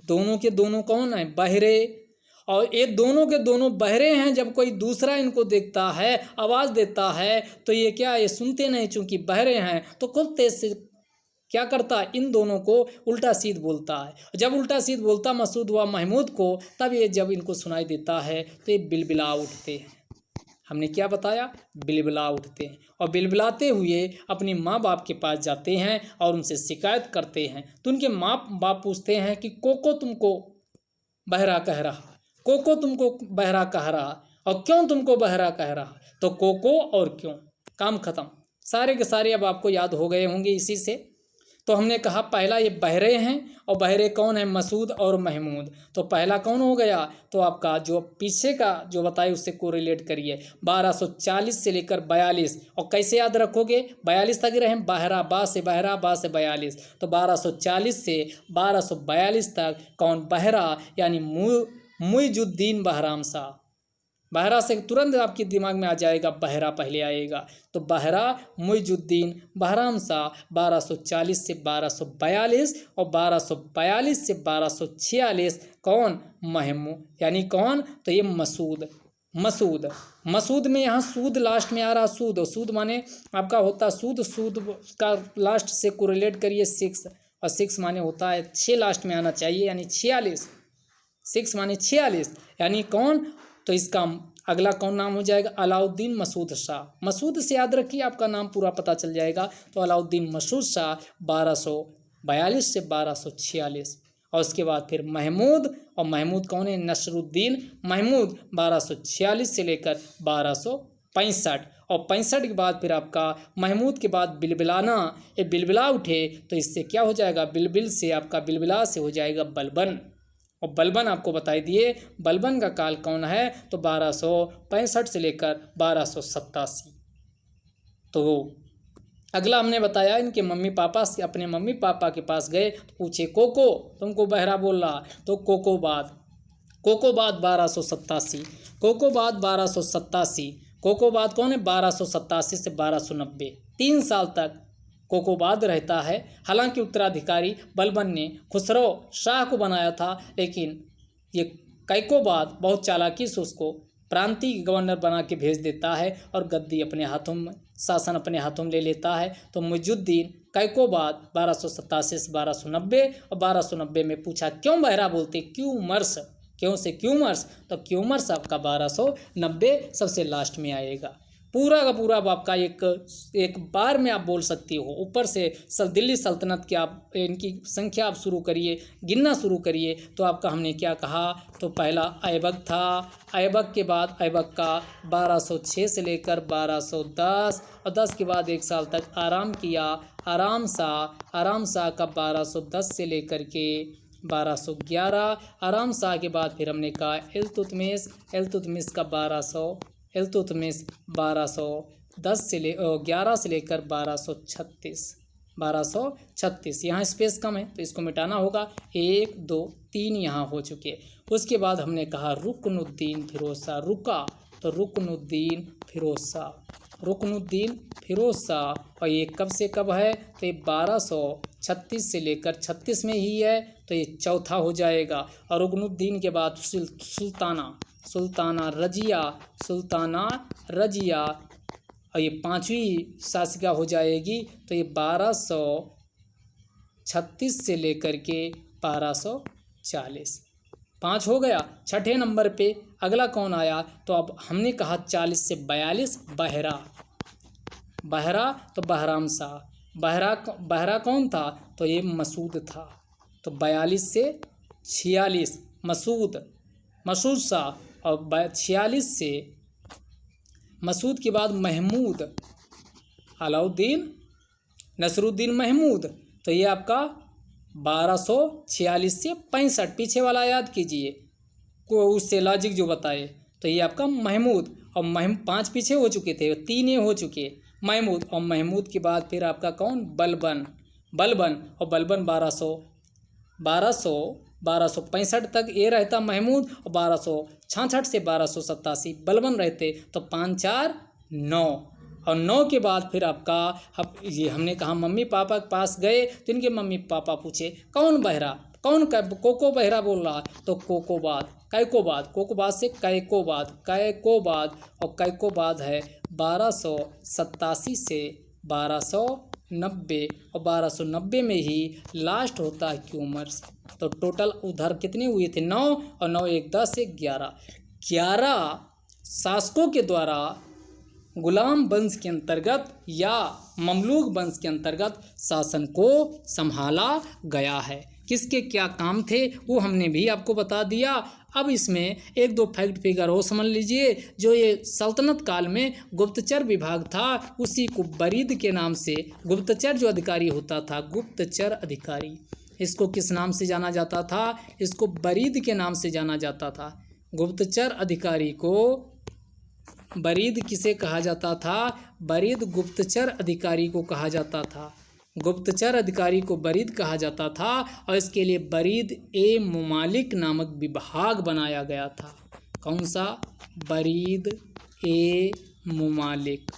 दोनों के दोनों कौन है, बहरे। और ये दोनों के दोनों बहरे हैं। जब कोई दूसरा इनको देखता है, आवाज़ देता है, तो ये क्या, ये सुनते नहीं, चूंकि बहरे हैं तो खूब तेज से क्या करता है, इन दोनों को उल्टा सीध बोलता है। जब उल्टा सीध बोलता मसूद व महमूद को, तब ये जब इनको सुनाई देता है तो ये बिलबिला उठते हैं। हमने क्या बताया, बिलबिला उठते हैं, और बिलबिलाते हुए अपनी माँ बाप के पास जाते हैं और उनसे शिकायत करते हैं। तो उनके माँ बाप पूछते हैं कि कोको तुमको बहरा कह रहा, कोको तुमको बहरा कह रहा, और क्यों तुमको बहरा कह रहा, तो कोको और क्यों, काम खत्म। सारे के सारे अब आपको याद हो गए होंगे इसी से। तो हमने कहा पहला ये बहरे हैं, और बहरे कौन है, मसूद और महमूद। तो पहला कौन हो गया, तो आपका जो पीछे का जो बताए उससे कोरिलेट करिए, 1240 से लेकर 42, और कैसे याद रखोगे, 42 तक रहे, बहरा बा से 42, तो 1240 से 1242 तक कौन, बहरा, यानी मुइजुद्दीन बहराम शाह। बहरा से तुरंत आपके दिमाग में आ जाएगा, बहरा पहले आएगा, तो बहरा मुइजुद्दीन बहराम शाह 1240 से 1242, और 1242 से 1246 कौन, महमूद, यानी कौन, तो ये मसूद में यहाँ सूद लास्ट में आ रहा, सूद माने आपका होता सूद का लास्ट से कोरिलेट करिए 6, और 6 माने होता है 6 लास्ट में आना चाहिए, यानी 46, 6 माने 46, यानी कौन, तो इसका अगला कौन नाम हो जाएगा, अलाउद्दीन मसूद शाह। मसूद से याद रखिए, आपका नाम पूरा पता चल जाएगा। तो अलाउद्दीन मसूद शाह 1242 से 1246, और उसके बाद फिर महमूद, और महमूद कौन है, नसरुद्दीन महमूद 1246 से लेकर 1200 65, और 65 के बाद फिर आपका महमूद के बाद बिलबिलाना, ये बिलबिला उठे तो इससे क्या हो जाएगा, बिलबिल से आपका बिलबिला से हो जाएगा बलबन, और बलबन आपको बताई दिए बलबन का काल कौन है, तो 1265 से लेकर 1287। तो अगला हमने बताया इनके मम्मी पापा से, अपने मम्मी पापा के पास गए तो पूछे कोको, तुमको बहरा बोल रहा, तो कोकोबाद 1287, कोकोबाद 1287, कोकोबाद कौन है, 1287 से 1290, 3 साल तक कोकोबाद रहता है। हालांकि उत्तराधिकारी बलबन ने खुसरो शाह को बनाया था, लेकिन ये कैकोबाद बहुत चालाकी से उसको प्रांतीय गवर्नर बना के भेज देता है और गद्दी अपने हाथों में, शासन अपने हाथों में ले लेता है। तो मुइजुद्दीन कैकोबाद 1287 से 1290, और 1290 में पूछा क्यों बहरा बोलते, क्यूमर्स, क्यों से क्यूमर्स, तो क्यूमर्स आपका 1290 सबसे लास्ट में आएगा। पूरा का पूरा अब आपका एक बार में आप बोल सकती हो। ऊपर से दिल्ली सल्तनत की आप इनकी संख्या आप शुरू करिए, गिनना शुरू करिए, तो आपका हमने क्या कहा, तो पहला ऐबक था, ऐबक के बाद ऐबक का 1206 से लेकर 1210, और 10 के बाद 1 साल तक आराम किया, आराम शाह का 1210 से लेकर के 1211, आराम शाह के बाद फिर हमने कहा इल्तुतमिश का 1210 से 11 से लेकर 1236। यहाँ स्पेस कम है तो इसको मिटाना होगा, 1 2 3 यहाँ हो चुके। उसके बाद हमने कहा रुकनुद्दीन फिरोज शाह, रुका तो रुकनुद्दीन फिरोज शाह, और ये कब से कब है, तो ये 1236 से लेकर 36 में ही है, तो ये चौथा हो जाएगा। और रुकनुद्दीन के बाद सुल्ताना रजिया, और ये 5वीं शासिका हो जाएगी, तो ये 1236 से लेकर के 1240, 5 हो गया। 6ठे नंबर पे अगला कौन आया, तो अब हमने कहा 40 से 42 बहरा तो बहराम शाह, बहरा कौन था, तो ये मसूद था, तो 42 से 46 मसूद शाह, और 46 से मसूद के बाद महमूद, अलाउद्दीन नसरुद्दीन महमूद, तो ये आपका 1246 से 65, पीछे वाला याद कीजिए को उससे लॉजिक जो बताए, तो ये आपका महमूद, और 5 पीछे हो चुके थे, 3 ये हो चुके महमूद, और महमूद के बाद फिर आपका कौन, बलबन, और बलबन 1265 तक ये रहता महमूद, और 1266 से 1287 बलबन रहते, तो 5 4 9, और 9 के बाद फिर आपका ये हमने कहा मम्मी पापा के पास गए तो इनके मम्मी पापा पूछे कौन कोको बहरा बोल रहा, तो कोकोबाद से कैकोबाद, और कैकोबाद है 1287 से 1290, और 1290 में ही लास्ट होता है क्यूमर्स। तो टोटल उधर कितने हुए थे, 9, और 9 1 10 से 11 शासकों के द्वारा गुलाम वंश के अंतर्गत या ममलूक वंश के अंतर्गत शासन को संभाला गया है। किसके क्या काम थे वो हमने भी आपको बता दिया। अब इसमें 1-2 फैक्ट फिगर और समझ लीजिए। जो ये सल्तनत काल में गुप्तचर विभाग था उसी को बरीद के नाम से, गुप्तचर जो अधिकारी होता था, गुप्तचर अधिकारी, इसको किस नाम से जाना जाता था, इसको बरीद के नाम से जाना जाता था। गुप्तचर अधिकारी को बरीद किसे कहा जाता था, बरीद गुप्तचर अधिकारी को कहा जाता था, गुप्तचर अधिकारी को बरीद कहा जाता था। और इसके लिए बरीद ए मुमालिक नामक विभाग बनाया गया था। कौन सा, बरीद ए मुमालिक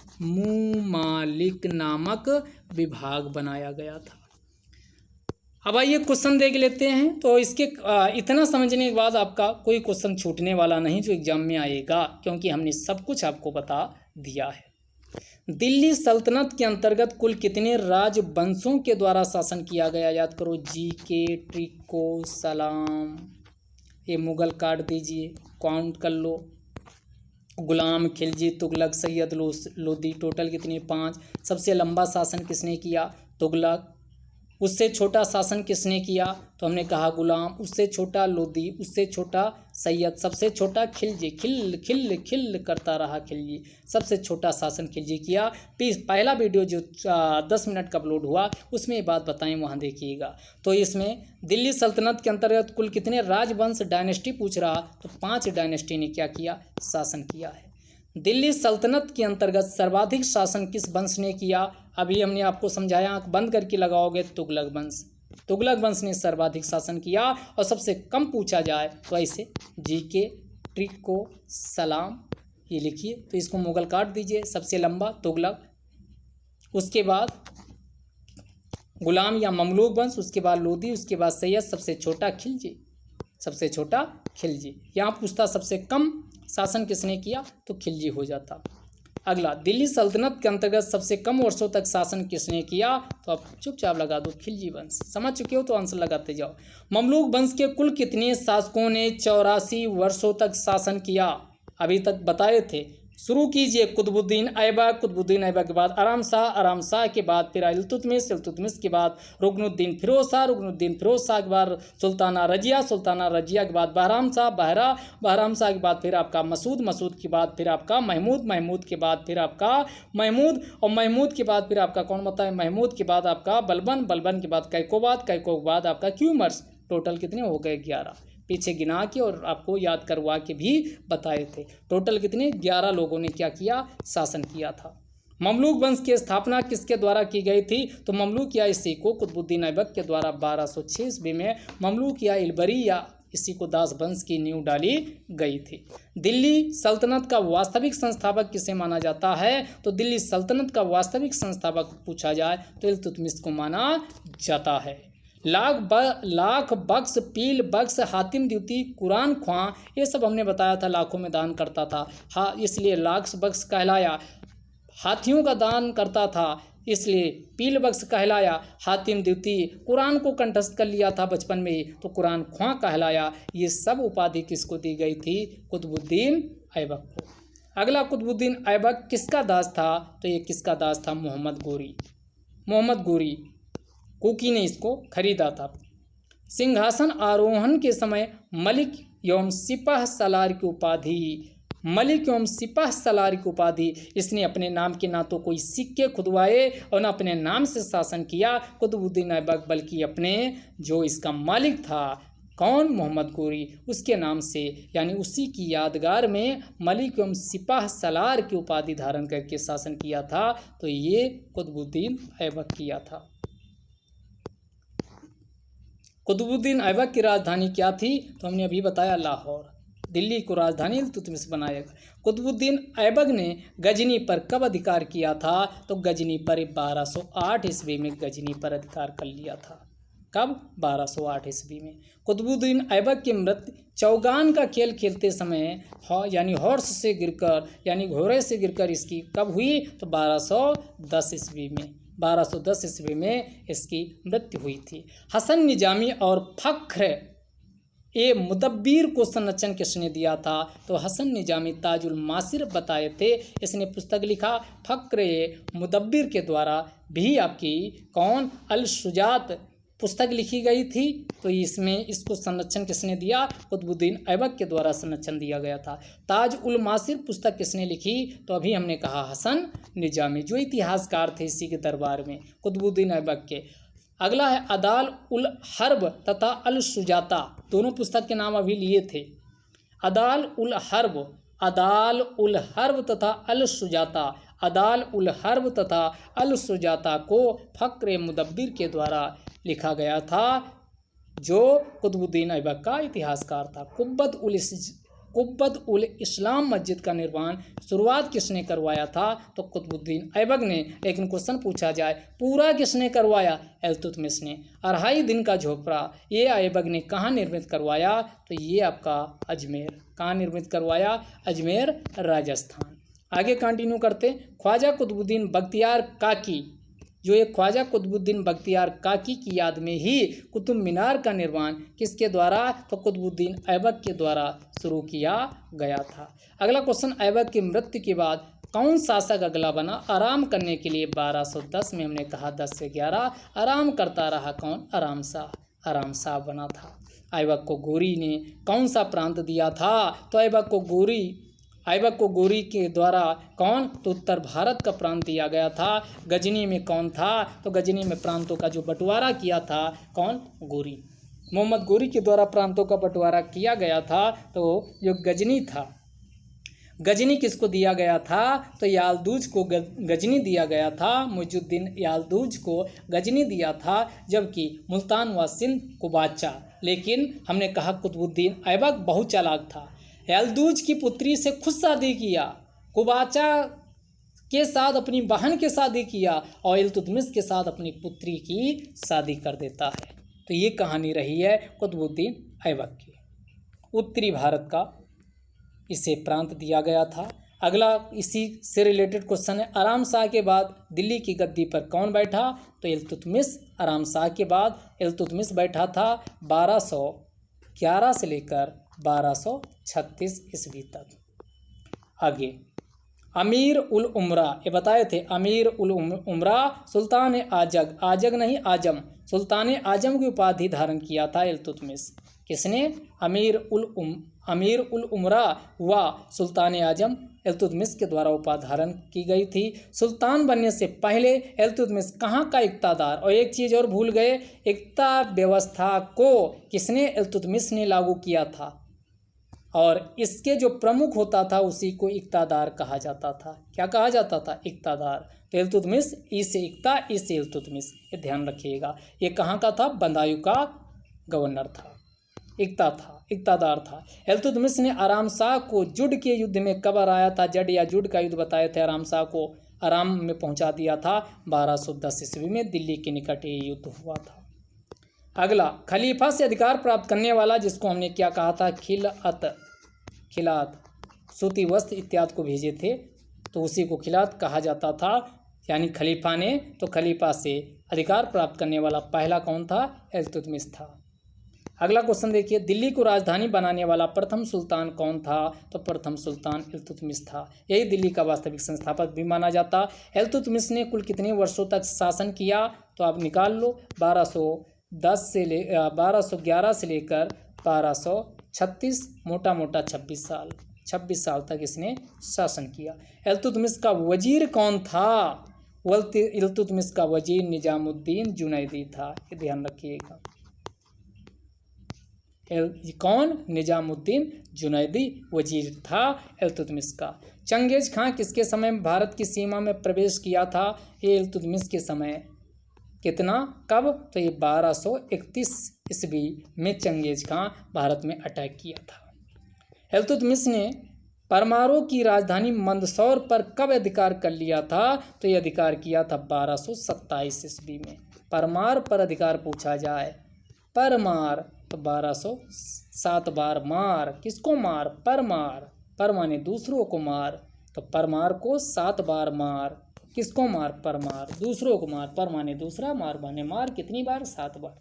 नामक विभाग बनाया गया था। अब आइए क्वेश्चन देख लेते हैं। तो इसके इतना समझने के बाद आपका कोई क्वेश्चन छूटने वाला नहीं जो एग्जाम में आएगा, क्योंकि हमने सब कुछ आपको बता दिया है। दिल्ली सल्तनत के अंतर्गत कुल कितने राजवंशों के द्वारा शासन किया गया, याद करो, जीके, ट्रिको, सलाम, ये मुगल काट दीजिए, काउंट कर लो, गुलाम, खिलजी, तुगलक, सैयद, लोदी, टोटल कितने, 5। सबसे लंबा शासन किसने किया, तुगलक, उससे छोटा शासन किसने किया? तो हमने कहा गुलाम। उससे छोटा लोदी, उससे छोटा सैयद, सबसे छोटा खिलजी, खिल खिल खिल करता रहा खिलजी, सबसे छोटा शासन खिलजी किया। पहला वीडियो जो 10 मिनट का अपलोड हुआ उसमें ये बात बताएं, वहाँ देखिएगा। तो इसमें दिल्ली सल्तनत के अंतर्गत कुल कितने राजवंश डायनेस्टी पूछ रहा, तो 5 डायनेस्टी ने क्या किया? शासन किया है। दिल्ली सल्तनत के अंतर्गत सर्वाधिक शासन किस वंश ने किया? अभी हमने आपको समझाया, आंख बंद करके लगाओगे, तुगलक वंश। तुगलक वंश ने सर्वाधिक शासन किया। और सबसे कम पूछा जाए तो ऐसे जीके, ट्रिक को, सलाम, ये लिखिए, तो इसको मुगल काट दीजिए। सबसे लंबा तुगलक, उसके बाद गुलाम या ममलूक वंश, उसके बाद लोदी, उसके बाद सैयद, सबसे छोटा खिलजी, सबसे छोटा खिलजी। यहाँ पूछता सबसे कम शासन किसने किया, तो खिलजी हो जाता। अगला, दिल्ली सल्तनत के अंतर्गत सबसे कम वर्षों तक शासन किसने किया? तो आप चुपचाप लगा दो, खिलजी वंश। समझ चुके हो तो आंसर लगाते जाओ। ममलूक वंश के कुल कितने शासकों ने 84 वर्षों तक शासन किया? अभी तक बताए थे। शुरू कीजिए, कुतुबुद्दीन ऐबक, कुतुबुद्दीन ऐबक के बाद आराम शाह के बाद फिर इल्तुतमिश के बाद रुकनुद्दीन फिरोज शाह के बाद सुल्ताना रजिया के बाद बहराम शाह के बाद फिर आपका मसूद के बाद फिर आपका महमूद के बाद फिर आपका महमूद के बाद फिर आपका कौन बताए? महमूद के बाद आपका बलबन के बाद कैकोबाद के बाद आपका क्यूमर्स। टोटल कितने हो गए? 11। पीछे गिना के और आपको याद करवा के भी बताए थे। टोटल कितने? 11 लोगों ने क्या किया? शासन किया था। ममलूक वंश की स्थापना किसके द्वारा की गई थी? तो ममलूक या इसी को कुतुबुद्दीन ऐबक के द्वारा 1206 ईस्वी में ममलूक या इलबरी या इसी को दास वंश की नींव डाली गई थी। दिल्ली सल्तनत का वास्तविक संस्थापक किसे माना जाता है? तो दिल्ली सल्तनत का वास्तविक संस्थापक पूछा जाए तो इल्तुतमिश को माना जाता है। लाख बख्श, पील बख्श, हातिम द्वितीय, कुरान ख्वां, ये सब हमने बताया था, लाखों में दान करता था। हाँ, इसलिए लाख बख्श कहलाया। हाथियों का दान करता था इसलिए पील बख्श कहलाया। हातिम द्वितीय, कुरान को कंठस्थ कर लिया था बचपन में ही, तो कुरान ख्वां कहलाया। ये सब उपाधि किसको दी गई थी? कुतुबुद्दीन ऐबक को। अगला, कुतुबुद्दीन ऐबक किसका दास था? तो ये किसका दास था? मोहम्मद गोरी कुकी ने इसको खरीदा था। सिंहासन आरोहण के समय मलिक एवं सिपाह सलार की उपाधि इसने अपने नाम के ना तो कोई सिक्के खुदवाए और ना अपने नाम से शासन किया कुतुबुद्दीन ऐबक, बल्कि अपने जो इसका मालिक था, कौन? मोहम्मद गोरी, उसके नाम से, यानी उसी की यादगार में मलिक एवं सिपाह सलार की उपाधि धारण करके शासन किया था। तो ये कुतुबुद्दीन ऐबक किया था। कुतुबुद्दीन ऐबक की राजधानी क्या थी? तो हमने अभी बताया, लाहौर। दिल्ली को राजधानी इल्तुतमिश बनाएगा। कुतुबुद्दीन ऐबक ने गजनी पर कब अधिकार किया था? तो गजनी पर 1208 ईस्वी में गजनी पर अधिकार कर लिया था। कब? 1208 ईस्वी में। कुतुबुद्दीन ऐबक की मृत्यु चौगान का खेल खेलते समय यानी हॉर्स से गिरकर, यानी घोड़े से गिरकर इसकी कब हुई? तो 1210 ईस्वी में। 1210 ईस्वी में इसकी मृत्यु हुई थी। हसन निजामी और फख्र ए मुदब्बिर को संरक्षण किसने दिया था? तो हसन निजामी ताजुल मासिर बताए थे, इसने पुस्तक लिखा। फख्र ए मुदब्बिर के द्वारा भी आपकी कौन? अल शुजात पुस्तक लिखी गई थी। तो इसमें इसको संरक्षण किसने दिया? कुतुबुद्दीन ऐबक के द्वारा संरक्षण दिया गया था। ताज उल मासिर पुस्तक किसने लिखी? तो अभी हमने कहा हसन निजामी, जो इतिहासकार थे इसी के दरबार में, कुतुबुद्दीन ऐबक के। अगला है अदाल उल हर्ब तथा अल सुजाता, दोनों पुस्तक के नाम अभी लिए थे। अदाल उल हर्ब तथा अल सुजाता, अदाल उल हर्ब तथा अल सुजाता को फख्र मुदब्बिर के द्वारा लिखा गया था, जो कुतुबुद्दीन ऐबक का इतिहासकार था। कुब्बत उल इस्लाम मस्जिद का निर्माण शुरुआत किसने करवाया था? तो कुतुबुद्दीन ऐबक ने। लेकिन क्वेश्चन पूछा जाए पूरा किसने करवाया? इल्तुतमिश ने। 2.5 दिन का झोपड़ा ये ऐबक ने कहाँ निर्मित करवाया? तो ये आपका अजमेर। कहाँ निर्मित करवाया? अजमेर, राजस्थान। आगे कंटिन्यू करते। ख्वाजा कुतुबुद्दीन बख्तियार काकी, जो एक ख्वाजा कुतुबुद्दीन बख्तियार काकी की याद में ही कुतुब मीनार का निर्माण किसके द्वारा? तो कुतुबुद्दीन ऐबक के द्वारा शुरू किया गया था। अगला क्वेश्चन, ऐबक की मृत्यु के बाद कौन शासक अगला बना आराम करने के लिए? 1210 में हमने कहा 10 से 11 आराम करता रहा। कौन? आराम शाह। आराम शाह बना था। ऐबक को गोरी ने कौन सा प्रांत दिया था? तो ऐबक को गोरी के द्वारा कौन? तो उत्तर भारत का प्रांत दिया गया था। गजनी में कौन था? तो गजनी में प्रांतों का जो बंटवारा किया था कौन? गोरी। मोहम्मद गोरी के द्वारा प्रांतों का बंटवारा किया गया था। तो जो गजनी था, गजनी किसको दिया गया था? तो यालदूज को गजनी दिया गया था। मुइजुद्दीन यालदूज को गजनी दिया था, जबकि मुल्तान व सिंध को बादशाह। लेकिन हमने कहा कुतुबुद्दीन ऐबक बहुत चालाक था। यालदूज की पुत्री से खुद शादी किया, कुबाचा के साथ अपनी बहन के शादी किया और इल्तुतमिश के साथ अपनी पुत्री की शादी कर देता है। तो ये कहानी रही है कुतुबुद्दीन ऐबक की। उत्तरी भारत का इसे प्रांत दिया गया था। अगला इसी से रिलेटेड क्वेश्चन है, आराम शाह के बाद दिल्ली की गद्दी पर कौन बैठा? तो इल्तुतमिश। आराम शाह के बाद इल्तुतमिश बैठा था 1211 से लेकर 1236 ईस्वी तक। आगे अमीर उल उमरा, ये बताए थे अमीर उल उमरा सुल्तान आजग नहीं आजम, सुल्तान आजम की उपाधि धारण किया था इल्तुतमिश। किसने? अमीर उल उमरा व सुल्तान आजम इल्तुतमिश के द्वारा उपाधि धारण की गई थी। सुल्तान बनने से पहले इल्तुतमिश कहाँ का इक्तादार, और एक चीज़ और भूल गए, इक्ता व्यवस्था को किसने? इल्तुतमिश ने लागू किया था, और इसके जो प्रमुख होता था उसी को इक्तादार कहा जाता था। क्या कहा जाता था? इक्तादार। तो इल्तुतमिश, ई से इक्ता, ई से इल्तुतमिश, ये ध्यान रखिएगा। ये कहाँ का था? बदायूं का गवर्नर था, इक्तादार था। इल्तुतमिश ने आराम शाह को जुड के युद्ध में कब हराया था? जड या जुड का युद्ध बताए थे। आराम शाह को आराम में पहुंचा दिया था 1210 ईस्वी में, दिल्ली के निकट ये युद्ध हुआ था। अगला खलीफा से अधिकार प्राप्त करने वाला, जिसको हमने क्या कहा था? खिलात सूती वस्त्र इत्यादि को भेजे थे, तो उसी को खिलात कहा जाता था, यानी खलीफा ने। तो खलीफा से अधिकार प्राप्त करने वाला पहला कौन था? इल्तुतमिश था। अगला क्वेश्चन देखिए, दिल्ली को राजधानी बनाने वाला प्रथम सुल्तान कौन था? तो प्रथम सुल्तान इल्तुतमिश था। यही दिल्ली का वास्तविक संस्थापक भी माना जाता। इल्तुतमिश ने कुल कितने वर्षों तक शासन किया? तो आप निकाल लो, 1211 से लेकर 1236, मोटा मोटा 26 साल। 26 साल तक इसने शासन किया। इल्तुतमिश का वजीर कौन था? इल्तुतमिश का वजीर निजामुद्दीन जुनैदी था। ये ध्यान रखिएगा। कौन? निजामुद्दीन जुनैदी वजीर था इल्तुतमिश का। चंगेज खां किसके समय में भारत की सीमा में प्रवेश किया था? ये इल्तुतमिश के समय। कितना? कब? तो ये 1231 ईस्वी में चंगेज खां भारत में अटैक किया था। इल्तुतमिश ने परमारों की राजधानी मंदसौर पर कब अधिकार कर लिया था? तो ये अधिकार किया था 1227 ईस्वी में। परमार पर अधिकार पूछा जाए, परमार, तो 1207 बार मार। किसको मार? परमार। पर माने दूसरों को मार, तो परमार को 7 बार मार। किसको मार? परमार। दूसरों को मार, पर माने दूसरा, मार माने मार। कितनी बार? 7 बार।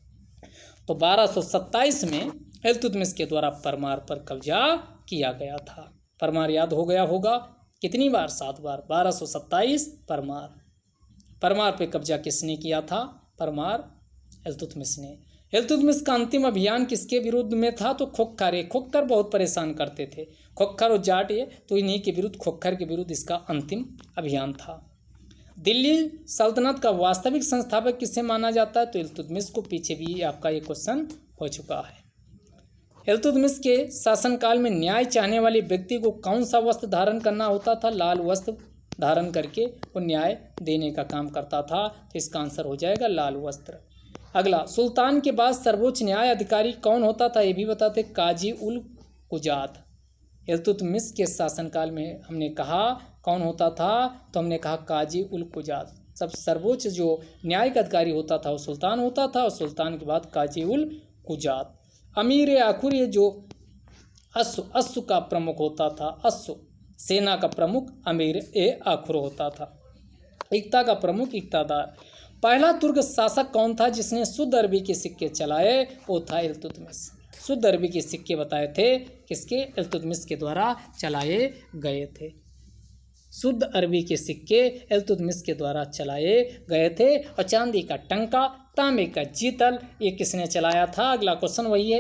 तो 1227 में इल्तुतमिश के द्वारा परमार पर कब्जा किया गया था। परमार याद हो गया होगा, कितनी बार? 7 बार। 1227 परमार। परमार पे कब्जा किसने किया था? परमार, इल्तुतमिश ने। इल्तुतमिश का अंतिम अभियान किसके विरुद्ध में था? तो खोखर। ये खोखर बहुत परेशान करते थे, खोखर और जाट, ये तो इन्हीं के विरुद्ध, खोखर के विरुद्ध इसका अंतिम अभियान था। दिल्ली सल्तनत का वास्तविक संस्थापक किसे माना जाता है? तो इल्तुतमिश को। पीछे भी आपका ये क्वेश्चन हो चुका है। इल्तुतमिश के शासनकाल में न्याय चाहने वाले व्यक्ति को कौन सा वस्त्र धारण करना होता था? लाल वस्त्र धारण करके वो न्याय देने का काम करता था। तो इसका आंसर हो जाएगा लाल वस्त्र। अगला, सुल्तान के बाद सर्वोच्च न्याय अधिकारी कौन होता था? ये भी बताते, काजी उल कुजात। इल्तुतमिश के शासनकाल में हमने कहा कौन होता था? तो हमने कहा काजी उल कुजात। सब सर्वोच्च जो न्यायिक अधिकारी होता था वो सुल्तान होता था, और सुल्तान के बाद काजी उल कुजात। अमीर आखुर, ये जो अश्व का प्रमुख होता था, अश्व सेना का प्रमुख अमीर आखुर होता था। इक्ता का प्रमुख इक्तादार। पहला तुर्क शासक कौन था जिसने शुद्ध अरबी के सिक्के चलाए? वो था इल्तुतमिश। शुद्ध अरबी के सिक्के बताए थे किसके? इल्तुतमिश के द्वारा चलाए गए थे। शुद्ध अरबी के सिक्के इल्तुतमिश के द्वारा चलाए गए थे। और चांदी का टंका, तांबे का जीतल, ये किसने चलाया था? अगला क्वेश्चन वही है,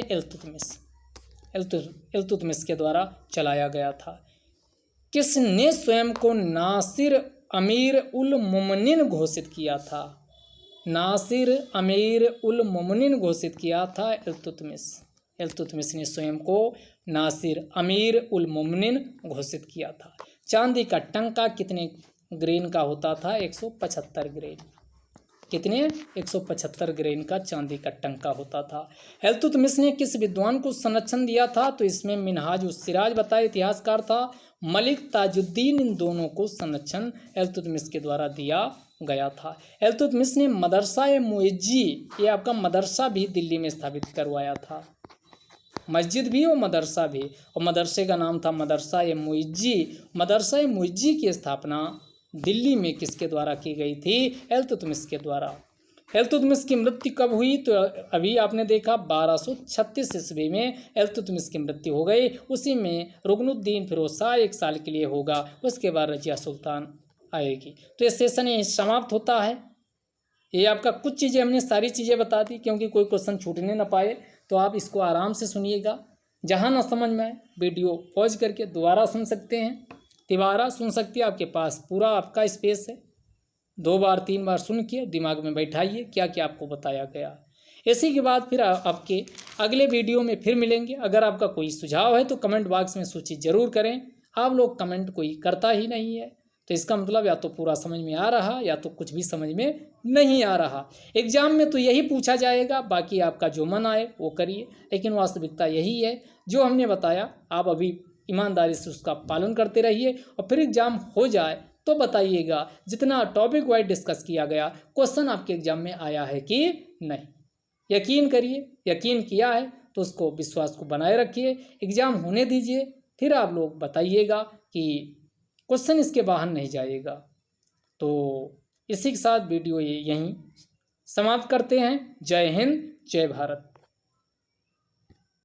इल्तुतमिश के द्वारा चलाया गया था। किसने स्वयं को नासिर अमीर उल मोमिनीन घोषित किया था? नासिर अमीर उल मोमिनीन घोषित किया था इल्तुतमिश। इल्तुतमिश ने स्वयं को नासिर अमीर उल मोमिनीन घोषित किया था। चांदी का टंका कितने ग्रेन का होता था? 175 ग्रेन। कितने? 175 ग्रेन का चांदी का टंका होता था। इल्तुतमिश ने किस विद्वान को संरक्षण दिया था? तो इसमें मिनहाज उस सिराज बताए इतिहासकार था, मलिक ताजुद्दीन, इन दोनों को संरक्षण इल्तुतमिश के द्वारा दिया गया था। इल्तुतमिश ने मदरसा-ए-मुइज्जी, ये आपका मदरसा भी दिल्ली में स्थापित करवाया था, मस्जिद भी और मदरसा भी, और मदरसे का नाम था मदरसा-ए-मुइज्जी। मदरसा-ए-मुइज्जी की स्थापना दिल्ली में किसके द्वारा की गई थी? इल्तुतमिश के द्वारा। इल्तुतमिश की मृत्यु कब हुई? तो अभी आपने देखा 1236 ईस्वी में इल्तुतमिश की मृत्यु हो गई। उसी में रुकनुद्दीन फिरोज शाह 1 साल के लिए होगा, उसके बाद रजिया सुल्तान आएगी। तो ये सेशन यहीं समाप्त होता है। ये आपका कुछ चीज़ें हमने सारी चीज़ें बता दी, क्योंकि कोई क्वेश्चन छूटने ना पाए, तो आप इसको आराम से सुनिएगा। जहाँ ना समझ में आए वीडियो पॉज करके दोबारा सुन सकते हैं, तिबारा सुन सकते हैं, आपके पास पूरा आपका स्पेस है। 2 बार 3 बार सुन के दिमाग में बैठाइए क्या क्या आपको बताया गया। इसी के बाद फिर आपके अगले वीडियो में फिर मिलेंगे। अगर आपका कोई सुझाव है तो कमेंट बॉक्स में सूचित जरूर करें। आप लोग कमेंट कोई करता ही नहीं है, तो इसका मतलब या तो पूरा समझ में आ रहा या तो कुछ भी समझ में नहीं आ रहा। एग्जाम में तो यही पूछा जाएगा, बाकी आपका जो मन आए वो करिए, लेकिन वास्तविकता यही है जो हमने बताया। आप अभी ईमानदारी से उसका पालन करते रहिए, और फिर एग्जाम हो जाए तो बताइएगा जितना टॉपिक वाइज डिस्कस किया गया क्वेश्चन आपके एग्जाम में आया है कि नहीं। यकीन करिए, यकीन किया है तो उसको विश्वास को बनाए रखिए, एग्जाम होने दीजिए, फिर आप लोग बताइएगा कि क्वेश्चन इसके बाहर नहीं जाएगा। तो इसी के साथ वीडियो यहीं समाप्त करते हैं। जय हिंद, जय भारत।